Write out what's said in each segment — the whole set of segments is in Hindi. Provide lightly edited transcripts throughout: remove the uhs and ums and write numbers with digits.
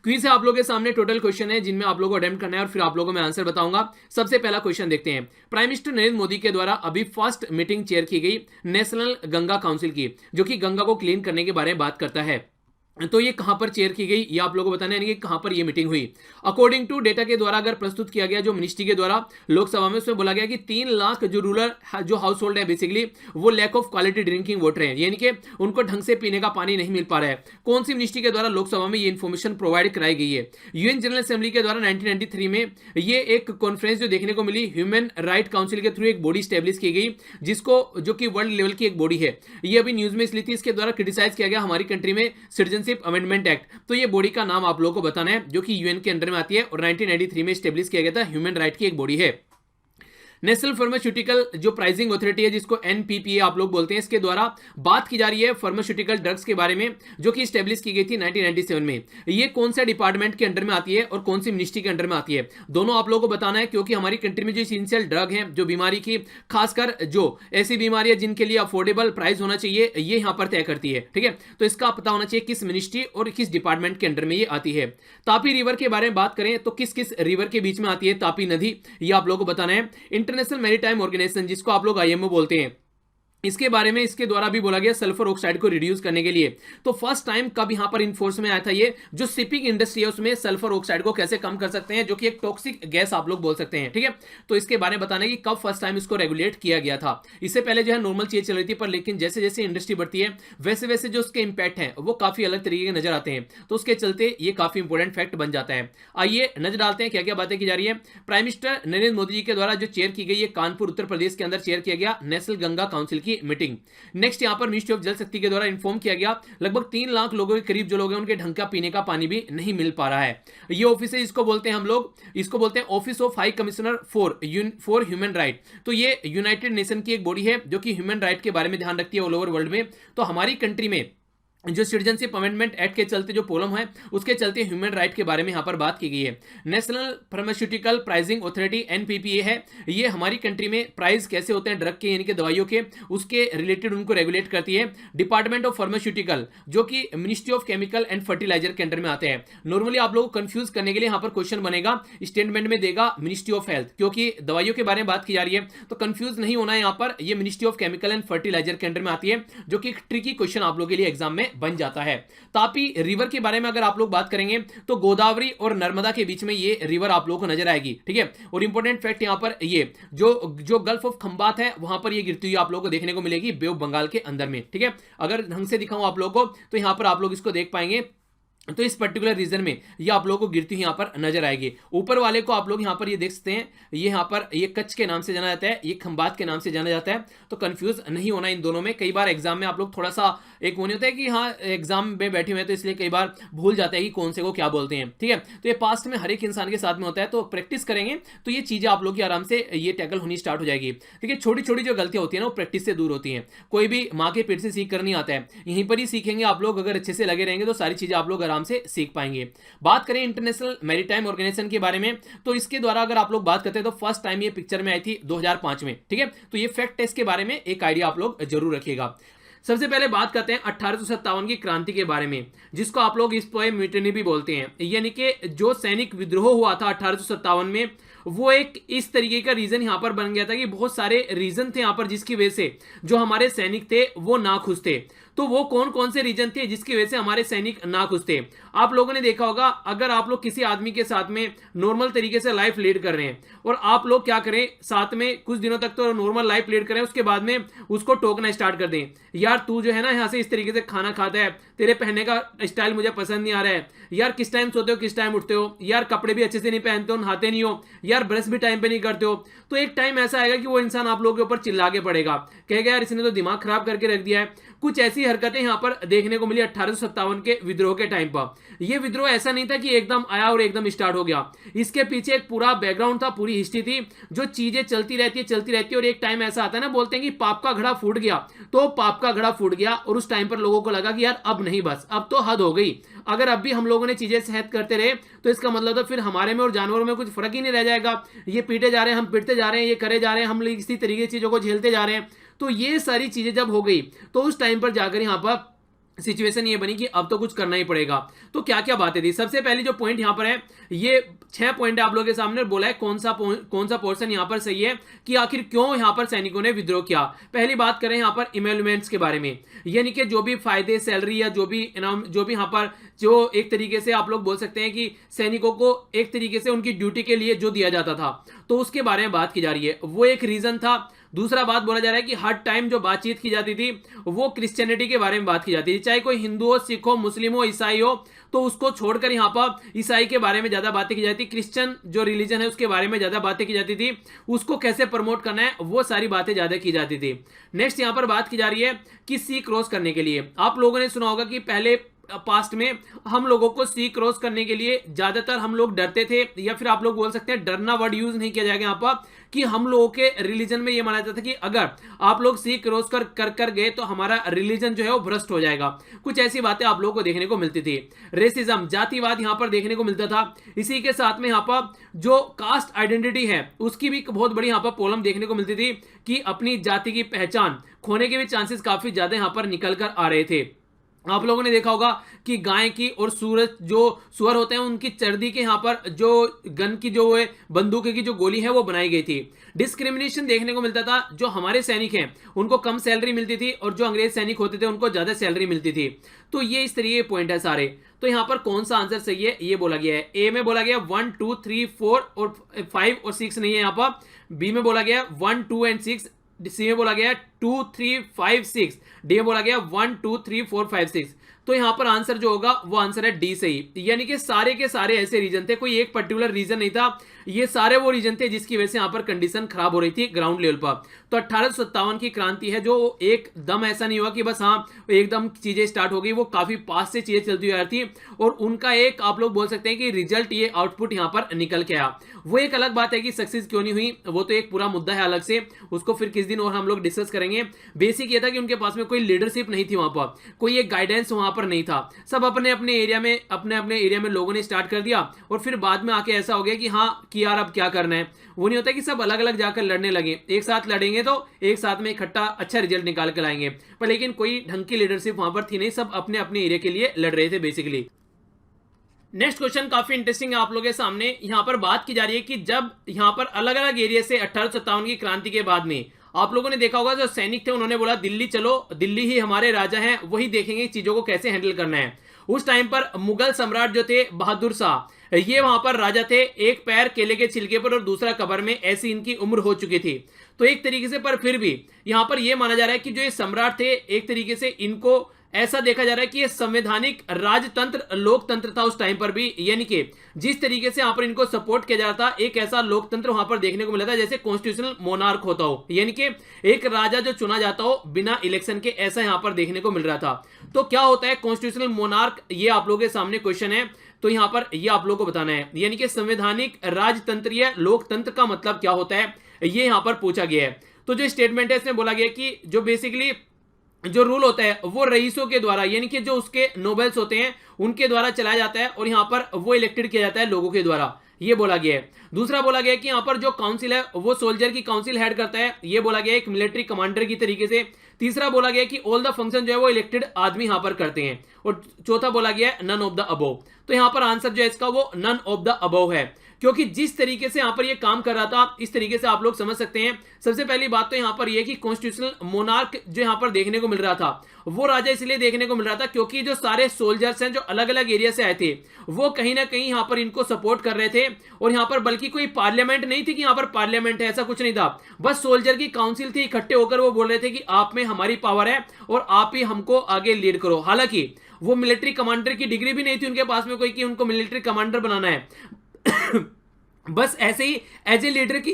क्विज है आप लोगों के सामने, टोटल क्वेश्चन है जिनमें आप लोगों को अटेम्प्ट करना है और फिर आप लोगों को मैं आंसर बताऊंगा। सबसे पहला क्वेश्चन देखते हैं। प्राइम मिनिस्टर नरेंद्र मोदी के द्वारा अभी फर्स्ट मीटिंग चेयर की गई नेशनल गंगा काउंसिल की, जो कि गंगा को क्लीन करने के बारे में बात करता है। तो ये कहां पर चेयर की गई, ये आप लोगों को बताना है, यानी कि कहां पर ये मीटिंग हुई। अकॉर्डिंग टू डेटा के द्वारा अगर प्रस्तुत किया गया जो मिनिस्ट्री के द्वारा लोकसभा में, उसमें बोला गया कि 3 लाख जो रूरल जो हाउस होल्ड है बेसिकली वो lack of quality drinking water है, यानी कि उनको ढंग से पीने का पानी नहीं मिल पा रहा है। कौन सी मिनिस्ट्री के द्वारा लोकसभा में ये इन्फॉर्मेशन प्रोवाइड कराई गई है? यूएन जनरल असेंबली के द्वारा 1993 में ये एक कॉन्फ्रेंस जो देखने को मिली, ह्यूमन राइट काउंसिल के थ्रू एक बॉडी स्टेब्लिश की गई, जिसको जो कि वर्ल्ड लेवल की एक बॉडी है। ये अभी न्यूज में इसलिए थी, इसके द्वारा क्रिटिसाइज किया गया हमारी कंट्री में सिटीजनशिप अमेंडमेंट एक्ट। तो ये बॉडी का नाम आप लोगों को बताना है, जो कि यूएन के अंडर में आती है और 1993 में स्टेब्लिश किया गया था, ह्यूमन राइट की एक बॉडी है। नेशनल फार्मास्यूटिकल जो प्राइसिंग अथॉरिटी है, जिसको एनपीपीए आप लोग बोलते हैं, इसके द्वारा बात की जा रही है फार्मास्यूटिकल ड्रग्स के बारे में, जो कि स्टेब्लिश की गई थी 1997 में। ये कौन से डिपार्टमेंट के अंडर में आती है और कौन सी मिनिस्ट्री के अंडर में आती है, दोनों आप लोगों को बताना है, क्योंकि हमारी कंट्री में जो इसेंशियल ड्रग है, जो बीमारी की, खासकर जो ऐसी बीमारी है जिनके लिए अफोर्डेबल प्राइस होना चाहिए, ये यहां पर तय करती है। ठीक है, तो इसका पता होना चाहिए किस मिनिस्ट्री और किस डिपार्टमेंट के अंडर में ये आती है। तापी रिवर के बारे में बात करें तो किस किस रिवर के बीच में आती है तापी नदी, ये आप लोगों को बताना है। इंटरनेशनल मैरीटाइम ऑर्गेनाइजेशन, जिसको आप लोग आईएमओ बोलते हैं, इसके बारे में इसके द्वारा भी बोला गया सल्फर ऑक्साइड को रिड्यूस करने के लिए। तो फर्स्ट टाइम कब यहां पर इन्फोर्स में आया था, ये जो शिपिंग इंडस्ट्री है उसमें सल्फर ऑक्साइड को कैसे कम कर सकते हैं, जो कि एक टॉक्सिक गैस आप लोग बोल सकते हैं। ठीक है, तो इसके बारे में बताना है कि कब फर्स्ट टाइम इसको रेगुलेट किया गया था। इससे पहले जो है नॉर्मल चीज चल रही थी, पर लेकिन जैसे जैसे इंडस्ट्री बढ़ती है वैसे वैसे जो उसके इंपैक्ट है वो काफी अलग तरीके के नजर आते हैं, तो उसके चलते ये काफी इंपॉर्टेंट फैक्ट बन जाता है। आइए नजर डालते हैं क्या क्या बातें की जा रही है। प्राइम मिनिस्टर नरेंद्र मोदी जी के द्वारा जो चेयर की गई है, कानपुर उत्तर प्रदेश के अंदर चेयर किया गया नेशनल गंगा काउंसिल की मीटिंग। नेक्स्ट यहां पर मिनिस्ट्री ऑफ जल शक्ति के द्वारा इन्फॉर्म किया गया लगभग 3 लाख लोगों के करीब जो लोग हैं उनके ढंग का पीने का पानी भी नहीं मिल पा रहा है। ये ऑफिस है, इसको बोलते हैं हम लोग, इसको बोलते हैं office of high commissioner for human right. तो ये यूनाइटेड नेशन की एक बॉडी है जो कि ह्यूमन राइट के बारे में ध्यान रखती है ऑल ओवर वर्ल्ड में। तो हमारी कंट्री में जो सिटीजनशिप अमेंडमेंट एक्ट के चलते जो प्रॉब्लम है, उसके चलते ह्यूमन राइट के बारे में यहां पर बात की गई है। National pharmaceutical pricing authority NPPA है, ये हमारी कंट्री में प्राइस कैसे होते हैं ड्रग के, यानी कि दवाइयों के, उसके रिलेटेड उनको रेगुलेट करती है। डिपार्टमेंट ऑफ फार्मास्यूटिकल, जो कि ministry of chemical and fertiliser के अंडर में आते हैं। नॉर्मली आप लोग को कंफ्यूज करने के लिए यहां पर क्वेश्चन बनेगा, स्टेटमेंट में देगा मिनिस्ट्री ऑफ हेल्थ, क्योंकि दवाइयों के बारे में बात की जा रही है, तो कंफ्यूज नहीं होना है। यहां पर ये ministry of chemical and fertiliser के अंडर में आती है, जो कि ट्रिकी क्वेश्चन आप लोग के लिए एग्जाम में बन जाता है। तापी रिवर के बारे में अगर आप लोग बात करेंगे तो गोदावरी और नर्मदा के बीच में ये रिवर आप लोगों को नजर आएगी। ठीक है, और इंपॉर्टेंट फैक्ट यहां पर ये जो गल्फ ऑफ खंबात है वहां पर ये गिरती हुई आप लोगों को देखने को मिलेगी बे ऑफ बंगाल के अंदर में। ठीक है, अगर ढंग से दिखाऊं आप लोगों को तो यहां पर आप लोग इसको देख पाएंगे, तो इस पर्टिकुलर रीजन में ये आप लोगों को गिरती हुई यहां पर नजर आएगी। ऊपर वाले को आप लोग यहां पर ये देख सकते हैं, ये यहां पर ये कच्छ के नाम से जाना जाता है, ये खंबात के नाम से जाना जाता है। तो कंफ्यूज नहीं होना इन दोनों में। कई बार एग्जाम में आप लोग थोड़ा सा एक वो नहीं होता है कि हाँ एग्जाम में बैठे हुए हैं तो इसलिए कई बार भूल जाते हैं कि कौन से को क्या बोलते हैं। ठीक है, तो ये पास्ट में हर एक इंसान के साथ में होता है, तो प्रैक्टिस करेंगे तो ये चीजें आप लोग की आराम से ये टैकल होनी स्टार्ट हो जाएगी। ठीक है, छोटी छोटी जो गलतियां होती है ना वो प्रैक्टिस से दूर होती हैं। कोई भी माँ के पेट से सीख कर नहीं आता है, यहीं पर ही सीखेंगे आप लोग। अगर अच्छे से लगे रहेंगे तो सारी चीजें आप लोग आराम से सीख पाएंगे। बात करें इंटरनेशनल मैरीटाइम ऑर्गेनाइजेशन के बारे में, तो इसके द्वारा अगर आप लोग बात करते हैं तो फर्स्ट टाइम ये पिक्चर में आई थी 2005 में। ठीक है, तो ये फैक्ट है, इसके बारे में एक आइडिया आप लोग जरूर रखिएगा। सबसे पहले बात करते हैं 1857 की क्रांति के बारे में, जिसको आप लोग इस्पोए म्यूटिनी भी बोलते हैं। यानी कि जो सैनिक विद्रोह हुआ था 1857 में, वो एक इस तरीके का रीजन यहां पर बन गया था कि बहुत सारे रीजन थे यहां पर जिसकी वजह से जो हमारे सैनिक थे वो नाखुश थे। तो वो कौन कौन से रीजन थे जिसकी वजह से हमारे सैनिक नाखुश थे? आप लोगों ने देखा होगा, अगर आप लोग किसी आदमी के साथ में नॉर्मल तरीके से लाइफ लीड कर रहे हैं और आप लोग क्या करें, साथ में कुछ दिनों तक तो नॉर्मल लाइफ लीड करें, उसके बाद में उसको टोकना स्टार्ट कर दें, यार तू जो है ना यहाँ से इस तरीके से खाना खाता है, तेरे पहनने का स्टाइल मुझे पसंद नहीं आ रहा है, यार किस टाइम सोते हो किस टाइम उठते हो, यार कपड़े भी अच्छे से नहीं पहनते हो, नहाते नहीं हो, यार ब्रश भी टाइम पे नहीं करते हो। तो एक टाइम ऐसा आएगा कि वो इंसान आप लोगों के ऊपर चिल्ला के पड़ेगा, कहेगा यार इसने तो दिमाग खराब करके रख दिया है। कुछ ऐसी हरकतें यहां पर देखने को मिली 1857 के विद्रोह के टाइम पर। यह विद्रोह ऐसा नहीं था कि एकदम आया और एकदम स्टार्ट हो गया, इसके पीछे एक पूरा बैकग्राउंड था, पूरी हिस्ट्री थी, जो चीजें चलती रहती है और एक टाइम ऐसा आता है ना, बोलते हैं कि पाप का घड़ा फूट गया, तो पाप का घड़ा फूट गया और उस टाइम पर लोगों को लगा कि यार अब नहीं, बस अब तो हद हो गई। अगर अब भी हम लोगों ने चीजें सहत करते रहे तो इसका मतलब तो फिर हमारे में और जानवरों में कुछ फर्क ही नहीं रह जाएगा। ये पीटे जा रहे हैं, हम पिटते जा रहे हैं, ये करे जा रहे हैं, हम इसी तरीके की चीजों को झेलते जा रहे हैं। तो ये सारी चीजें जब हो गई तो उस टाइम पर जाकर यहां पर सिचुएशन ये बनी कि अब तो कुछ करना ही पड़ेगा। तो क्या क्या बातें थी, सबसे पहली जो पॉइंट यहां पर है, ये 6 पॉइंट है आप लोगों के सामने, बोला है कौन सा पोर्शन यहां पर सही है कि आखिर क्यों यहां पर सैनिकों ने विद्रोह किया। पहली बात करें यहां पर इमोल्यूमेंट्स के बारे में, यानी कि जो भी फायदे, सैलरी या जो भी इनाम, जो भी यहां पर जो एक तरीके से आप लोग बोल सकते हैं कि सैनिकों को एक तरीके से उनकी ड्यूटी के लिए जो दिया जाता था, तो उसके बारे में बात की जा रही है, वो एक रीजन था। दूसरा बात बोला जा रहा है कि हर टाइम जो बातचीत की जाती थी वो क्रिश्चियनिटी के बारे में बात की जाती थी, चाहे कोई हिंदू हो, सिख हो, मुस्लिम हो, ईसाई हो, तो उसको छोड़कर यहां पर ईसाई के बारे में ज्यादा बातें की जाती, क्रिश्चियन जो रिलीजन है उसके बारे में ज्यादा बातें की जाती थी, उसको कैसे प्रमोट करना है वो सारी बातें ज्यादा की जाती थी। नेक्स्ट यहां पर बात की जा रही है कि सी क्रॉस करने के लिए, आप लोगों ने सुना होगा कि पहले पास्ट में हम लोगों को सी क्रॉस करने के लिए ज्यादातर हम लोग डरते थे, या फिर आप लोग बोल सकते हैं डरना वर्ड यूज नहीं किया जाएगा यहां पर, कि हम लोगों के रिलीजन में यह माना जाता था कि अगर आप लोग सी क्रॉस कर गए तो हमारा रिलीजन जो है वो भ्रष्ट हो जाएगा। कुछ ऐसी बातें आप लोगों को देखने को मिलती थी। रेसिज्म, जातिवाद यहां पर देखने को मिलता था। इसी के साथ में यहां पर जो कास्ट आइडेंटिटी है उसकी भी बहुत बड़ी यहां पर प्रॉब्लम देखने को मिलती थी कि अपनी जाति की पहचान खोने के भी चांसेस काफी ज्यादा यहां पर निकल कर आ रहे थे। आप लोगों ने देखा होगा कि गाय की और सुअर होते हैं उनकी चर्दी के यहां पर जो गन की जो है बंदूक की जो गोली है वो बनाई गई थी। डिस्क्रिमिनेशन देखने को मिलता था, जो हमारे सैनिक हैं उनको कम सैलरी मिलती थी और जो अंग्रेज सैनिक होते थे उनको ज्यादा सैलरी मिलती थी। तो ये इस तरीके के पॉइंट है सारे। तो यहां पर कौन सा आंसर सही है ये बोला गया है। ए में बोला गया 1 2 3 4 और 5 और 6 नहीं है यहां पर। बी में बोला गया 1 2 एंड 6, सी में बोला गया 2 3 5 6, डी में बोला गया 1 2 3 4 5 6। तो यहां पर आंसर जो होगा वो आंसर है डी सही, यानी कि सारे के सारे ऐसे रीजन थे, कोई एक पर्टिकुलर रीजन नहीं था, ये सारे वो रीजन थे जिसकी वजह से यहां पर कंडीशन खराब हो रही थी ग्राउंड लेवल पर। तो 1857 की क्रांति है जो एकदम ऐसा नहीं हुआ कि बस हाँ एकदम चीजें स्टार्ट हो गई, वो काफी पास से चीजें चलती हुई आ रही थी और उनका एक आप लोग बोल सकते हैं कि रिजल्ट, ये आउटपुट यहां पर निकल के आया। वो एक अलग बात है कि सक्सेस क्यों नहीं हुई, वो तो एक पूरा मुद्दा है अलग से, उसको फिर किस दिन और हम लोग डिस्कस करेंगे। बेसिक ये था कि उनके पास में कोई लीडरशिप नहीं थी, वहां पर कोई एक गाइडेंस वहां पर नहीं था, सब अपने अपने एरिया में लोगों ने स्टार्ट कर दिया और फिर बाद में आके ऐसा हो गया कि हाँ कि यार अब क्या करना है। वो नहीं होता कि सब अलग अलग जाकर लड़ने लगे, एक साथ लड़ेंगे तो एक साथ में इकट्ठा अच्छा रिजल्ट निकाल कर आएंगे, पर लेकिन कोई ढंग की लीडरशिप वहां पर थी नहीं, सब अपने अपने एरिया के लिए लड़ रहे थे बेसिकली। नेक्स्ट क्वेश्चन काफी इंटरेस्टिंग है आप लोगों के सामने। यहां पर बात की जा रही है कि जब यहां पर अलग अलग एरिया से 1857 की क्रांति के बाद में आप लोगों ने देखा होगा जो सैनिक थे उन्होंने बोला दिल्ली चलो, दिल्ली ही हमारे राजा हैं, वही देखेंगे चीजों को कैसे हैंडल करना है। उस टाइम पर मुगल सम्राट जो थे बहादुर शाह, ये वहां पर राजा थे, एक पैर केले के छिलके पर और दूसरा कब्र में, ऐसी इनकी उम्र हो चुकी थी। तो एक तरीके से पर फिर भी यहां पर यह माना जा रहा है कि जो ये सम्राट थे एक तरीके से इनको ऐसा देखा जा रहा है कि ये संवैधानिक राजतंत्र लोकतंत्र था उस टाइम पर भी, यानी कि जिस तरीके से यहां पर इनको सपोर्ट किया जा रहा था एक ऐसा लोकतंत्र वहां पर देखने को मिला था जैसे कॉन्स्टिट्यूशनल मोनार्क होता हो, यानी कि एक राजा जो चुना जाता हो बिना इलेक्शन के, ऐसा यहां पर देखने को मिल रहा था। तो क्या होता है कॉन्स्टिट्यूशनल मोनार्क, ये आप लोगों के सामने क्वेश्चन है, तो यहां पर ये आप लोगों को बताना है, यानी कि संवैधानिक राजतंत्रीय लोकतंत्र का मतलब क्या होता है ये यहां पर पूछा गया है। तो जो स्टेटमेंट है इसमें बोला गया कि जो बेसिकली जो रूल होता है वो रईसों के द्वारा, यानी कि जो उसके नोबेल्स होते हैं उनके द्वारा चलाया जाता है और यहां पर वो इलेक्टेड किया जाता है लोगों के द्वारा, ये बोला गया है। दूसरा बोला गया कि यहां पर जो काउंसिल है वो सोल्जर की काउंसिल हेड करता है, ये बोला गया एक मिलिट्री कमांडर की तरीके से। तीसरा बोला गया कि ऑल द फंक्शन जो है वो इलेक्टेड आदमी यहां पर करते हैं, और चौथा बोला गया है नन ऑफ द अबोव। तो यहां पर आंसर जो है इसका वो नन ऑफ द अबोव है, क्योंकि जिस तरीके से यहां पर ये काम कर रहा था इस तरीके से आप लोग समझ सकते हैं। सबसे पहली बात तो यहां पर यह कि कॉन्स्टिट्यूशनल मोनार्क जो यहां पर देखने को मिल रहा था वो राजा इसलिए देखने को मिल रहा था क्योंकि जो सारे सोल्जर्स हैं जो अलग अलग एरिया से आए थे वो कहीं ना कहीं यहां पर इनको सपोर्ट कर रहे थे, और यहां पर बल्कि कोई पार्लियामेंट नहीं थी कि यहां पर पार्लियामेंट है, ऐसा कुछ नहीं था, बस सोल्जर की काउंसिल थी, इकट्ठे होकर वो बोल रहे थे कि आप में हमारी पावर है और आप ही हमको आगे लीड करो। हालांकि वो मिलिट्री कमांडर की डिग्री भी नहीं थी उनके पास में कोई कि उनको मिलिट्री कमांडर बनाना है बस ऐसे ही एज ए लीडर की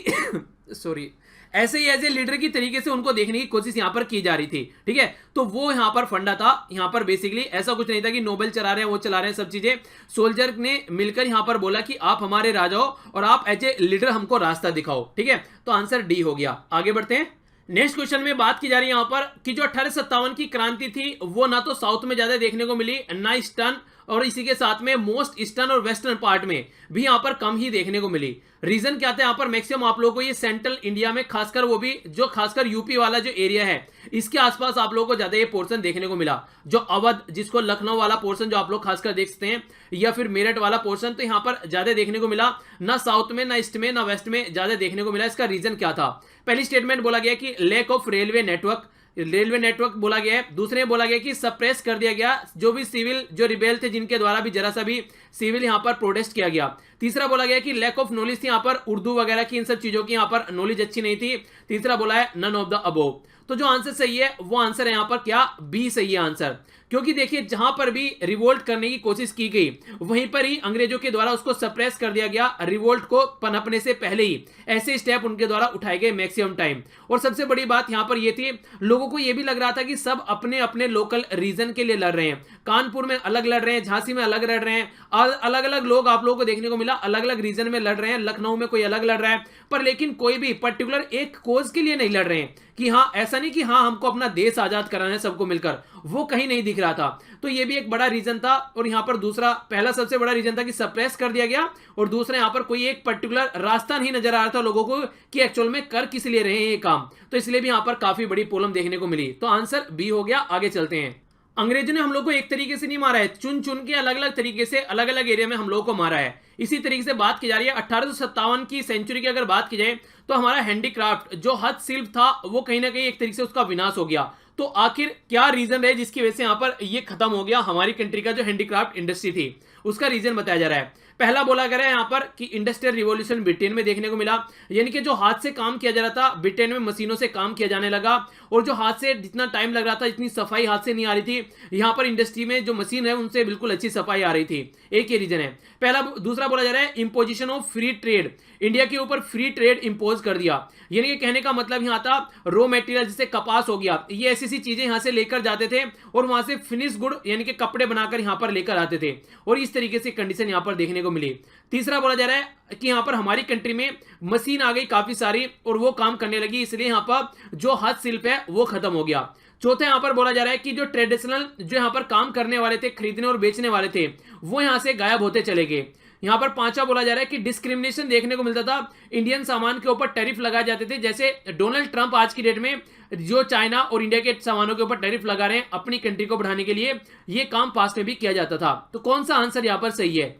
ऐसे ही एज ए लीडर की तरीके से उनको देखने की कोशिश यहां पर की जा रही थी, ठीक है। तो वो यहां पर फंडा था, यहां पर बेसिकली ऐसा कुछ नहीं था कि नोबेल चला रहे हैं वो चला रहे हैं सब चीजें, सोल्जर ने मिलकर यहां पर बोला कि आप हमारे राजा हो और आप एज ए लीडर हमको रास्ता दिखाओ, ठीक है। तो आंसर डी हो गया। आगे बढ़ते हैं। नेक्स्ट क्वेश्चन में बात की जा रही है यहां पर कि जो 1857 की क्रांति थी वो ना तो साउथ में ज्यादा देखने को मिली, ना ईस्टर्न और इसी के साथ में मोस्ट ईस्टर्न और वेस्टर्न पार्ट में भी यहां पर कम ही देखने को मिली। रीजन क्या था, यहां पर मैक्सिमम आप लोगों को ये सेंट्रल इंडिया में, खासकर वो भी जो खासकर यूपी वाला जो एरिया है इसके आसपास आप लोगों को ज्यादा ये पोर्शन देखने को मिला। जो अवध, जिसको लखनऊ वाला पोर्शन जो आप लोग खासकर देख सकते हैं, या फिर मेरठ वाला पोर्शन, तो यहां पर ज्यादा देखने को मिला। ना साउथ में, ना ईस्ट में, ना वेस्ट में ज्यादा देखने को मिला। इसका रीजन क्या था? पहली स्टेटमेंट बोला गया कि लैक ऑफ रेलवे नेटवर्क बोला गया है। दूसरे में बोला गया कि सप्रेस कर दिया गया जो भी सिविल जो रिबेल थे, जिनके द्वारा भी जरा सा भी सिविल यहां पर प्रोटेस्ट किया गया। तीसरा बोला गया कि लैक ऑफ नॉलेज थी यहां पर, उर्दू वगैरह की इन सब चीजों की यहां पर नॉलेज अच्छी नहीं थी। तीसरा बोला है नन ऑफ द अबोव। तो जो आंसर सही है वो आंसर है यहां पर क्या, बी सही है आंसर। क्योंकि देखिए जहां पर भी रिवोल्ट करने की कोशिश की गई वहीं पर ही अंग्रेजों के द्वारा उसको सप्रेस कर दिया गया, रिवोल्ट को पनपने से पहले ही ऐसे स्टेप उनके द्वारा उठाए गए मैक्सिमम टाइम। और सबसे बड़ी बात यहां पर यह थी, लोगों को यह भी लग रहा था कि सब अपने अपने लोकल रीजन के लिए लड़ रहे हैं। कानपुर में अलग लड़ रहे हैं, झांसी में अलग लड़ रहे हैं, अलग अलग लोग आप लोगों को देखने को मिला अलग अलग रीजन में लड़ रहे हैं। लखनऊ में कोई अलग लड़ रहा है, पर लेकिन कोई भी पर्टिकुलर एक कोज के लिए नहीं लड़ रहे हैं कि हाँ, ऐसा नहीं कि हाँ हमको अपना देश आजाद कराना है सबको मिलकर, वो कहीं नहीं दिख रहा था। तो ये भी एक बड़ा रीजन था। और यहां पर दूसरा, पहला सबसे बड़ा रीजन था कि सप्रेस कर दिया गया, और दूसरा यहां पर कोई एक पर्टिकुलर रास्ता नहीं नजर आ रहा था लोगों को कि एक्चुअल में कर किस लिए रहे हैं ये काम। तो इसलिए भी यहां पर काफी बड़ी प्रॉब्लम देखने को मिली। तो आंसर बी हो गया। आगे चलते हैं। अंग्रेजों ने हम लोग को एक तरीके से नहीं मारा है, चुन चुन के अलग अलग तरीके से अलग अलग एरिया में हम लोगों को मारा है। इसी तरीके से बात की जा रही है 1857 की सेंचुरी की अगर बात की जाए तो हमारा हैंडीक्राफ्ट जो हस्तशिल्प था वो कहीं ना कहीं एक तरीके से उसका विनाश हो गया। तो आखिर क्या रीजन है जिसकी वजह से यहां पर ये खत्म हो गया हमारी कंट्री का जो हैंडीक्राफ्ट इंडस्ट्री थी, उसका रीजन बताया जा रहा है। पहला बोला गया है यहां पर कि इंडस्ट्रियल रिवॉल्यूशन ब्रिटेन में देखने को मिला, यानी कि जो हाथ से काम किया जा रहा था ब्रिटेन में मशीनों से काम किया जाने लगा, और जो हाथ से जितना टाइम लग रहा था, इतनी सफाई हाथ से नहीं आ रही थी, यहां पर इंडस्ट्री में जो मशीन है उनसे बिल्कुल अच्छी सफाई आ रही थी। एक ही रीजन है पहला। दूसरा बोला जा रहा है imposition of free trade, India के ऊपर फ्री ट्रेड इंपोज कर दिया। यानी कि कहने का मतलब यहां था रॉ मटेरियल जैसे कपास हो गया, ये ऐसी सी चीजें यहां से लेकर जाते थे और वहां से फिनिश गुड यानी कि कपड़े बनाकर यहां पर लेकर आते थे, और इस तरीके से कंडीशन यहां पर देखने को मिली। तीसरा बोला जा रहा है कि यहां पर हमारी कंट्री में मशीन आ गई काफी सारी और वो काम करने लगी, इसलिए यहां पर जो हस्तशिल्प है वो खत्म हो गया। चौथा यहां पर बोला जा रहा है कि जो ट्रेडिशनल जो यहां पर काम करने वाले थे, खरीदने और बेचने वाले थे, वो यहां से गायब होते चले गए। यहां पर पांचवा बोला जा रहा है कि डिस्क्रिमिनेशन देखने को मिलता था, इंडियन सामान के ऊपर टैरिफ लगाए जाते थे। जैसे डोनाल्ड ट्रंप आज की डेट में जो चाइना और इंडिया के सामानों के ऊपर टैरिफ लगा रहे हैं अपनी कंट्री को बढ़ाने के लिए, ये काम पास्ट में भी किया जाता था। तो कौन सा आंसर यहां पर सही है?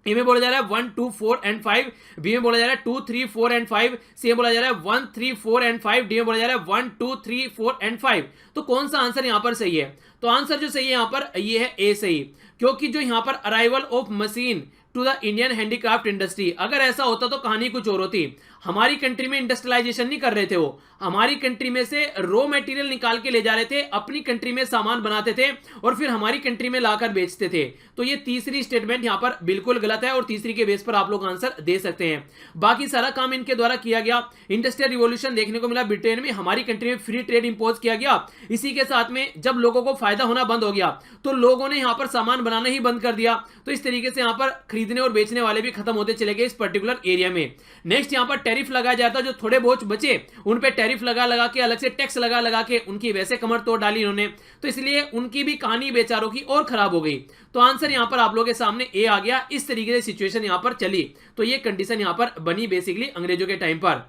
ए में बोला जा रहा है 1, 2, 4 एंड 5, बी में बोला जा रहा है 2, 3, 4 एंड 5, सी में बोला जा रहा है 1, 3, 4 एंड 5, डी में बोला जा रहा है 1, 2, 3, 4 एंड 5। तो कौन सा आंसर यहां पर सही है? तो आंसर जो सही है यहां पर ये है ए सही, क्योंकि जो यहां पर arrival of machine to the Indian handicraft industry, अगर ऐसा होता तो कहानी कुछ और होती। हमारी कंट्री में इंडस्ट्रियलाइजेशन नहीं कर रहे थे, वो हमारी कंट्री में से रॉ मटेरियल निकाल के ले जा रहे थे, अपनी कंट्री में सामान बनाते थे और फिर हमारी कंट्री में लाकर बेचते थे। तो ये तीसरी स्टेटमेंट यहां पर बिल्कुल गलत है और तीसरी के बेस पर आप लोग आंसर दे सकते हैं। बाकी सारा काम इनके द्वारा किया गया। इंडस्ट्रियल रिवॉल्यूशन देखने को मिला ब्रिटेन में, हमारी कंट्री में फ्री ट्रेड इंपोज किया गया। इसी के साथ में जब लोगों को फायदा होना बंद हो गया तो लोगों ने यहां पर सामान बनाना ही बंद कर दिया। तो इस तरीके से यहां पर खरीदने और बेचने वाले भी खत्म होते चले गए इस पर्टिकुलर एरिया में। नेक्स्ट यहां पर टैरिफ लगाया जाता, जो थोड़े बहुत बचे उन पे टैरिफ लगा के, अलग से टैक्स लगा के उनकी वैसे कमर तोड़ डाली इन्होंने, तो इसलिए उनकी भी कहानी बेचारों की और खराब हो गई। तो आंसर यहां पर आप लोगों के सामने ए आ गया। इस तरीके से सिचुएशन यहां पर चली, तो ये कंडीशन यहां पर बनी बेसिकली अंग्रेजों के टाइम पर।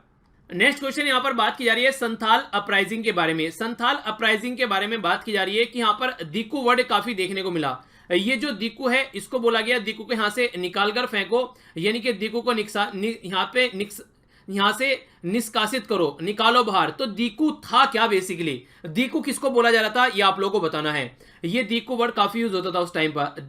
नेक्स्ट क्वेश्चन यहां पर बात की जा रही है संथाल अपराइजिंग के बारे में। संथाल अपराइजिंग के बारे में बात की जा रही है कि यहां पर दिक्कू वर्ड काफी देखने को मिला। ये जो दिक्कू है इसको बोला गया दिक्कू को यहां से निकालकर फेंको, यानी कि दिक्कू को यहां से निष्कासित करो, निकालो बाहर। तो दिक्कू था क्या बेसिकली? दिक्कू किसको बोला जा रहा था ये आप लोगों को बताना है। ये दिक्कू वर्ड काफी यूज होता था उस टाइम पर,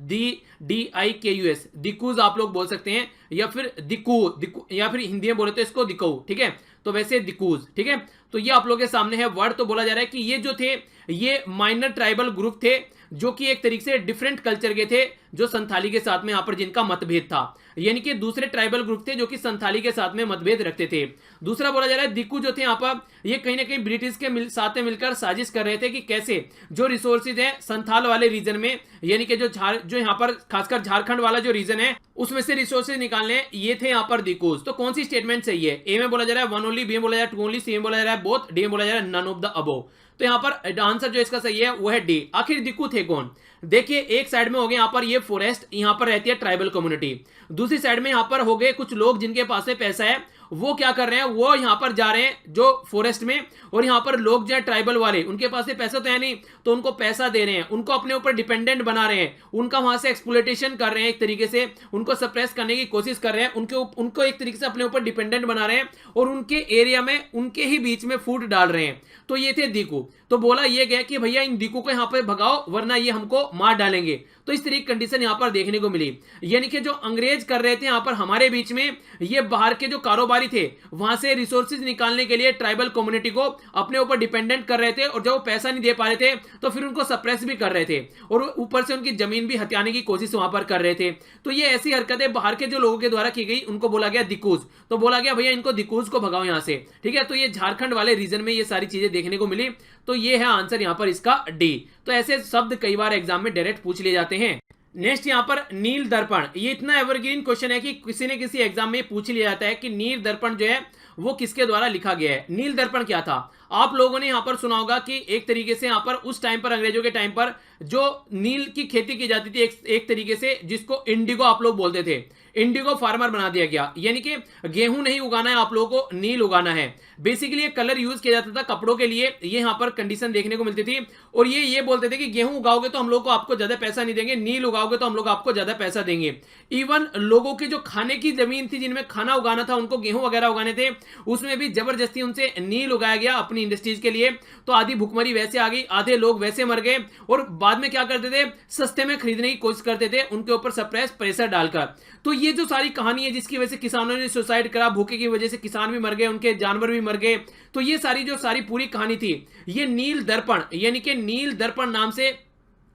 DIKUS, दिक्कूज आप लोग बोल सकते हैं, या फिर दिक्कू या फिर हिंदी में बोले तो इसको दिक्कू, ठीक है। तो वैसे दिक्कूज, ठीक है। तो ये आप लोगों के सामने है वर्ड। तो बोला जा रहा है कि ये जो थे ये माइनर ट्राइबल ग्रुप थे जो कि एक तरीके से डिफरेंट कल्चर के थे, जो संथाली के साथ में यहां पर जिनका मतभेद था, यानी कि दूसरे ट्राइबल ग्रुप थे जो कि संथाली के साथ में मतभेद रखते थे। दूसरा बोला जा रहा है दिक्कू जो थे यहां पर ये कहीं ना कहीं ब्रिटिश के साथ में मिलकर साजिश कर रहे थे कि कैसे जो रिसोर्सेज है संथाल वाले रीजन में, यानी कि जो यहां पर खासकर झारखंड वाला जो रीजन है उसमें से रिसोर्सेज निकालने, ये थे यहां पर दिक्कूज। तो कौन सी स्टेटमेंट सही है? ए में बोला जा रहा है 1 ओनली, बी में बोला जा रहा है 2 ओनली, सी में बोला जा रहा है बोथ, डी में बोला जा रहा है नन ऑफ द अबोव। तो यहां पर आंसर जो इसका सही है वो है डी। आखिर दिक्कू थे कौन? देखिए एक साइड में हो गए यहाँ पर ये फॉरेस्ट, यहाँ पर रहती है ट्राइबल कम्युनिटी, दूसरी साइड में यहाँ पर हो गए कुछ लोग जिनके पास में पैसा है, वो क्या कर रहे हैं, वो यहाँ पर जा रहे हैं जो फॉरेस्ट में, और यहाँ पर लोग जो है ट्राइबल वाले, उनके पास से पैसा तो है नहीं, तो उनको पैसा दे रहे हैं, उनको अपने ऊपर डिपेंडेंट बना रहे हैं, उनका वहां से एक्सप्लॉयटेशन कर रहे हैं, एक तरीके से उनको सप्रेस करने की कोशिश कर रहे हैं, उनको एक तरीके से अपने ऊपर डिपेंडेंट बना रहे हैं, और उनके एरिया में उनके ही बीच में फूट डाल रहे हैं। तो ये थे दीकू। तो बोला ये गया कि भैया इन दीकू को यहाँ पर भगाओ वरना ये हमको मार डालेंगे। तो इस तरह की कंडीशन यहाँ पर देखने को मिली, यानी कि जो अंग्रेज कर रहे थे यहाँ पर हमारे बीच में, ये बाहर के जो कारोबारी थे वहां से रिसोर्सेज निकालने के लिए ट्राइबल कम्युनिटी को अपने ऊपर डिपेंडेंट कर रहे थे, और जब वो पैसा नहीं दे पा रहे थे तो फिर उनको सप्रेस भी कर रहे थे, और ऊपर से उनकी जमीन भी हथियाने की कोशिश वहां पर कर रहे थे। तो ये ऐसी हरकतें बाहर के जो लोगों के द्वारा की गई, उनको बोला गया दिकूज। तो बोला गया भैया इनको दिकूज को भगाओ यहां से, ठीक है। तो ये झारखंड वाले रीजन में ये सारी चीजें देखने को मिली। तो ये है आंसर यहाँ पर इसका डी। तो ऐसे शब्द कई बार एग्जाम में डायरेक्ट पूछ लिए जाते हैं। नेक्स्ट यहाँ पर नील दर्पण, ये इतना एवरग्रीन क्वेश्चन है कि किसी न किसी एग्जाम में पूछ लिया जाता है कि नील दर्पण जो है वो किसके द्वारा लिखा गया है। नील दर्पण क्या था, आप लोगों ने यहां पर सुना होगा कि एक तरीके से यहां पर उस टाइम पर अंग्रेजों के टाइम पर जो नील की खेती की जाती थी, एक तरीके से जिसको इंडिगो आप लोग बोलते थे, इंडिगो फार्मर बना दिया गया, यानी कि गेहूं नहीं उगाना है आप लोगों को, नील उगाना है। बेसिकली ये कलर यूज किया जाता था कपड़ों के लिए, ये यहां पर कंडीशन देखने को मिलती थी। और ये बोलते थे कि गेहूं उगाओगे तो हम लोग को आपको ज्यादा पैसा नहीं देंगे, नील उगाओगे तो हम लोग आपको ज्यादा पैसा देंगे। इवन लोगों की जो खाने की जमीन थी, जिनमें खाना उगाना था, उनको गेहूं वगैरह उगाने थे, उसमें भी जबरदस्ती उनसे नील उगाया गया अपनी इंडस्ट्रीज के लिए। तो आधी भुखमरी वैसे आ गई, आधे लोग वैसे मर गए, और बाद में क्या करते थे, सस्ते में खरीदने की कोशिश करते थे उनके ऊपर सप्रेस प्रेशर डालकर। तो ये जो सारी कहानी है जिसकी वजह से किसानों ने सुसाइड करा, भूखे की वजह से किसान भी मर गए, उनके जानवर भी मर गए, तो ये सारी पूरी कहानी थी, ये नील दर्पण, यानी कि नील दर्पण नाम से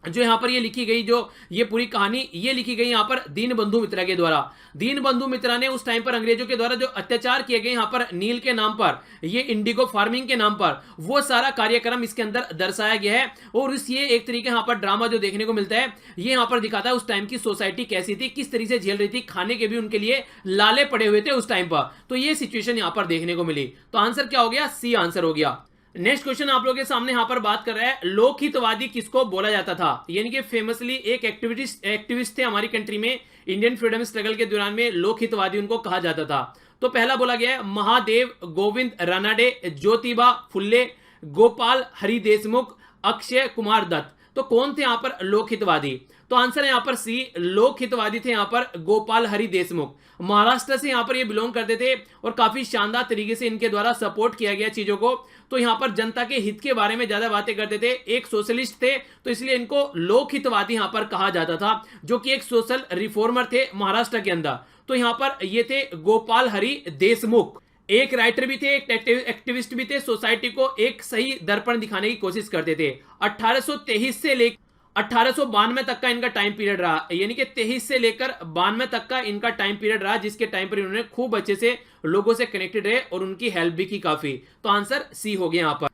जो यहां पर ये लिखी गई, जो ये पूरी कहानी ये लिखी गई यहां पर दीनबंधु मित्रा के द्वारा। दीनबंधु मित्रा ने उस टाइम पर अंग्रेजों के द्वारा जो अत्याचार किए गए यहां पर नील के नाम पर, ये इंडिगो फार्मिंग के नाम पर, वो सारा कार्यक्रम इसके अंदर दर्शाया गया है। और इस ये एक तरीके यहां पर ड्रामा जो देखने को मिलता है, ये यहां पर दिखाता है उस टाइम की सोसाइटी कैसी थी, किस तरीके से झेल रही थी, खाने के भी उनके लिए लाले पड़े हुए थे उस टाइम पर। तो ये सिचुएशन यहां पर देखने को मिली। तो आंसर क्या हो गया, सी आंसर हो गया। नेक्स्ट क्वेश्चन आप लोगों के सामने यहां पर बात कर रहा है, लोकहितवादी किसको बोला जाता था, यानी कि फेमसली एक एक्टिविस्ट थे हमारी कंट्री में, इंडियन फ्रीडम स्ट्रगल के दौरान में लोकहितवादी उनको कहा जाता था। तो पहला बोला गया है महादेव गोविंद रानाडे, ज्योतिबा फुल्ले, गोपाल हरि देशमुख, अक्षय कुमार दत्त। तो कौन थे यहां पर लोकहितवादी, तो आंसर है यहां पर सी, लोकहितवादी थे यहां पर गोपाल हरि देशमुख। महाराष्ट्र से यहां पर ये बिलोंग करते थे, और काफी शानदार तरीके से इनके द्वारा सपोर्ट किया गया चीजों को। तो यहां पर जनता के हित के बारे में ज्यादा बातें करते थे, एक सोशलिस्ट थे, तो इसलिए इनको लोकहितवादी यहां पर कहा जाता था, जो कि एक सोशल रिफॉर्मर थे महाराष्ट्र के अंदर। तो यहां पर ये थे गोपाल हरि देशमुख, एक राइटर भी थे, एक एक्टिविस्ट भी थे, सोसाइटी को एक सही दर्पण दिखाने की कोशिश करते थे। 1823 से लेकर 1892 तक का इनका टाइम पीरियड रहा, यानी कि 23 से लेकर 92 तक का इनका टाइम पीरियड रहा, जिसके टाइम पर इन्होंने खूब अच्छे से लोगों से कनेक्टेड रहे और उनकी हेल्प भी की काफी। तो आंसर सी हो गया यहां पर।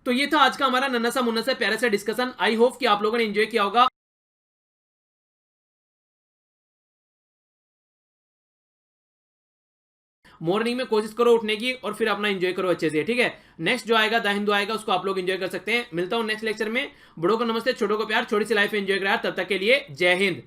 तो ये था आज का हमारा नन्हा सा मुन्ना सा प्यारा सा डिस्कशन। आई होप कि आप लोगों ने एंजॉय किया होगा। मॉर्निंग में कोशिश करो उठने की, और फिर अपना एंजॉय करो अच्छे से, ठीक है। नेक्स्ट जो आएगा द हिंदू आएगा, उसको आप लोग एंजॉय कर सकते हैं। मिलता हूं नेक्स्ट लेक्चर में। बड़ों को नमस्ते, छोटों को प्यार, छोटी सी लाइफ एंजॉय करा। तब तक के लिए जय हिंद।